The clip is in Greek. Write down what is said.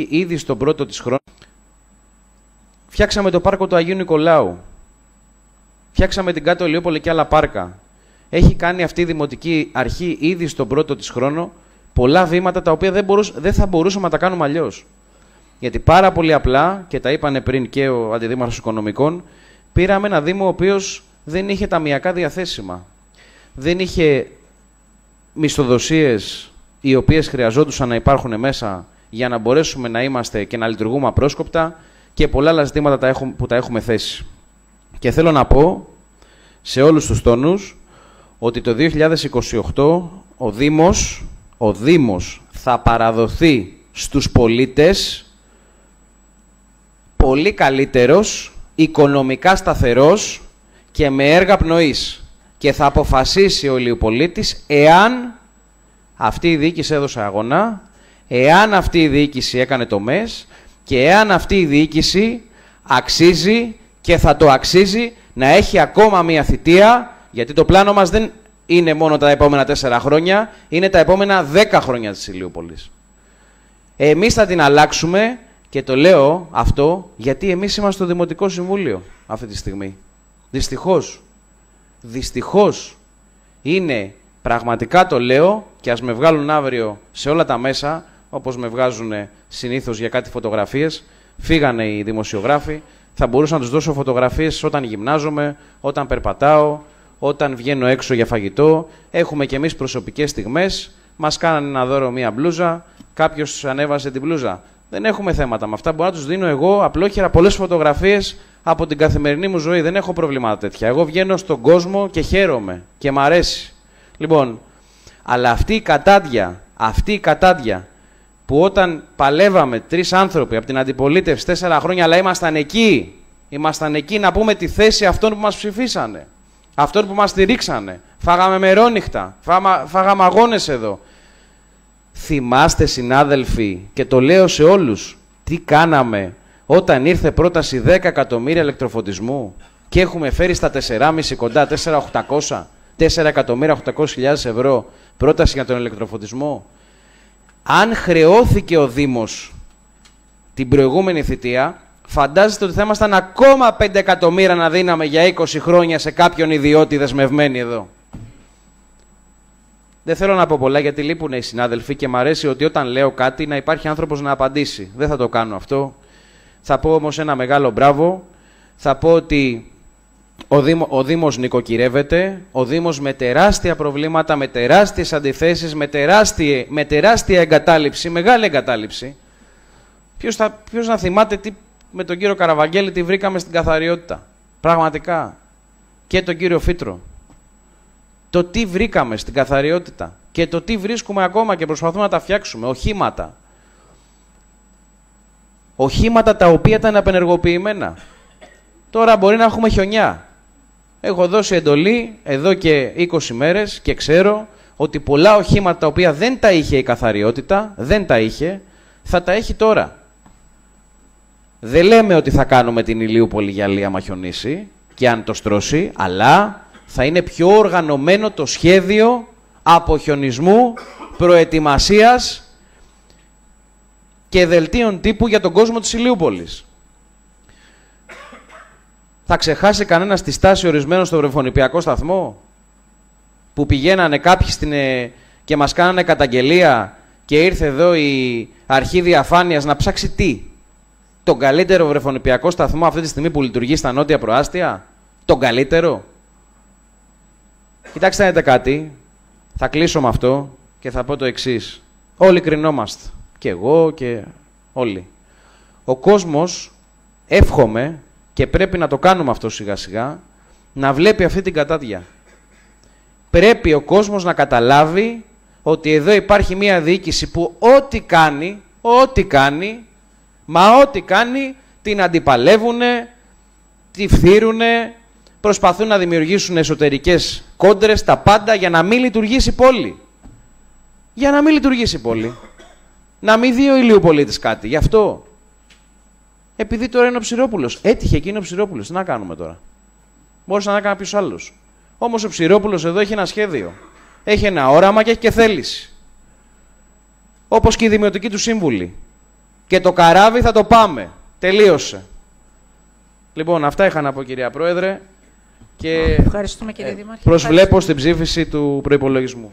ήδη στον πρώτο της χρόνο. Φτιάξαμε το πάρκο του Αγίου Νικολάου. Φτιάξαμε την Κάτω Ηλιούπολη και άλλα πάρκα. Έχει κάνει αυτή η Δημοτική Αρχή ήδη στον πρώτο της χρόνο πολλά βήματα τα οποία δεν θα μπορούσαμε να τα κάνουμε αλλιώς. Γιατί πάρα πολύ απλά, και τα είπανε πριν και ο Αντιδήμαρχος Οικονομικών, πήραμε ένα Δήμο ο οποίος δεν είχε ταμιακά διαθέσιμα. Δεν είχε μισθοδοσίες οι οποίες χρειαζόντουσαν να υπάρχουν μέσα για να μπορέσουμε να είμαστε και να λειτουργούμε απρόσκοπτα και πολλά άλλα ζητήματα που τα έχουμε θέσει. Και θέλω να πω σε όλους τους τόνους ότι το 2028 ο Δήμος θα παραδοθεί στους πολίτες πολύ καλύτερος, οικονομικά σταθερός και με έργα πνοής. Και θα αποφασίσει ο Ηλιουπολίτης εάν αυτή η διοίκηση έδωσε αγώνα, εάν αυτή η διοίκηση έκανε τομές και εάν αυτή η διοίκηση αξίζει και θα το αξίζει να έχει ακόμα μία θητεία, γιατί το πλάνο μας δεν είναι μόνο τα επόμενα 4 χρόνια, είναι τα επόμενα 10 χρόνια της Ηλιούπολης. Εμείς θα την αλλάξουμε και το λέω αυτό γιατί εμείς είμαστε στο Δημοτικό Συμβούλιο αυτή τη στιγμή. Δυστυχώς είναι, πραγματικά το λέω, και ας με βγάλουν αύριο σε όλα τα μέσα, όπως με βγάζουν συνήθως για κάτι φωτογραφίες, φύγανε οι δημοσιογράφοι, θα μπορούσα να τους δώσω φωτογραφίες όταν γυμνάζομαι, όταν περπατάω, όταν βγαίνω έξω για φαγητό. Έχουμε κι εμείς προσωπικές στιγμές, μας κάνανε ένα δώρο μία μπλούζα, κάποιος ανέβασε την μπλούζα. Δεν έχουμε θέματα με αυτά, μπορώ να τους δίνω εγώ απλόχερα πολλές φωτογραφίες από την καθημερινή μου ζωή. Δεν έχω προβλήματα τέτοια. Εγώ βγαίνω στον κόσμο και χαίρομαι και μ' αρέσει. Λοιπόν, αλλά αυτή η κατάδια που όταν παλεύαμε 3 άνθρωποι από την αντιπολίτευση 4 χρόνια, αλλά ήμασταν εκεί να πούμε τη θέση αυτών που μας ψηφίσανε, αυτών που μας στηρίξανε. Φάγαμε μερόνυχτα, φάγαμε αγώνες εδώ. Θυμάστε, συνάδελφοι, και το λέω σε όλους, τι κάναμε όταν ήρθε πρόταση 10 εκατομμύρια ηλεκτροφωτισμού και έχουμε φέρει στα 4,5 κοντά, 4.800.000 ευρώ πρόταση για τον ηλεκτροφωτισμό. Αν χρεώθηκε ο Δήμος την προηγούμενη θητεία, φαντάζεστε ότι θα ήμασταν ακόμα 5 εκατομμύρια να δίναμε για 20 χρόνια σε κάποιον ιδιώτη δεσμευμένη εδώ. Δεν θέλω να πω πολλά γιατί λείπουν οι συνάδελφοι και μου αρέσει ότι όταν λέω κάτι να υπάρχει άνθρωπος να απαντήσει. Δεν θα το κάνω αυτό. Θα πω όμως ένα μεγάλο μπράβο. Θα πω ότι ο Δήμος νοικοκυρεύεται. Ο Δήμος με τεράστια προβλήματα, με τεράστιες αντιθέσεις, με τεράστια εγκατάλειψη, μεγάλη εγκατάλειψη. Ποιος να θυμάται τι με τον κύριο Καραβαγγέλη τι βρήκαμε στην καθαριότητα. Πραγματικά. Και τον κύριο Φύτρο. Το τι βρήκαμε στην καθαριότητα και το τι βρίσκουμε ακόμα και προσπαθούμε να τα φτιάξουμε. Οχήματα. Οχήματα τα οποία ήταν απενεργοποιημένα. Τώρα μπορεί να έχουμε χιονιά. Έχω δώσει εντολή εδώ και 20 μέρες και ξέρω ότι πολλά οχήματα τα οποία δεν τα είχε η καθαριότητα, θα τα έχει τώρα. Δεν λέμε ότι θα κάνουμε την Ηλιούπολη γυαλί άμα χιονίσει και αν το στρώσει, αλλά θα είναι πιο οργανωμένο το σχέδιο αποχιονισμού, προετοιμασίας και δελτίων τύπου για τον κόσμο της Ηλιούπολης. Θα ξεχάσει κανένας τη στάση ορισμένων στο βρεφονιπιακό σταθμό που πηγαίνανε κάποιοι και μας κάνανε καταγγελία και ήρθε εδώ η αρχή διαφάνειας να ψάξει τι? Τον καλύτερο βρεφονιπιακό σταθμό αυτή τη στιγμή που λειτουργεί στα νότια προάστια? Τον καλύτερο? Κοιτάξτε να δείτε κάτι. Θα κλείσω με αυτό και θα πω το εξής. Όλοι κρινόμαστε. Και εγώ και όλοι. Ο κόσμος, εύχομαι, και πρέπει να το κάνουμε αυτό σιγά σιγά, να βλέπει αυτή την κατάδια. Πρέπει ο κόσμος να καταλάβει ότι εδώ υπάρχει μια διοίκηση που ό,τι κάνει, την αντιπαλεύουνε, τη φθύρουνε, προσπαθούν να δημιουργήσουν εσωτερικές κόντρες, τα πάντα για να μην λειτουργήσει πόλη. Για να μην λειτουργήσει πόλη. Να μην δει ο Ηλιουπολίτης κάτι. Γι' αυτό. Επειδή τώρα είναι ο Ψηρόπουλος. Έτυχε εκείνο ο Ψηρόπουλος. Τι να κάνουμε τώρα? Μπορούσε να έκανε κάποιος άλλος. Όμως ο Ψηρόπουλος εδώ έχει ένα σχέδιο. Έχει ένα όραμα και έχει και θέληση. Όπως και οι δημοτικοί του σύμβουλοι. και το καράβι θα το πάμε. Τελείωσε. Λοιπόν, αυτά είχα να πω, κυρία Πρόεδρε. Και ευχαριστούμε, κύριε Δήμαρχε. προσβλέπω στην ψήφιση του προϋπολογισμού.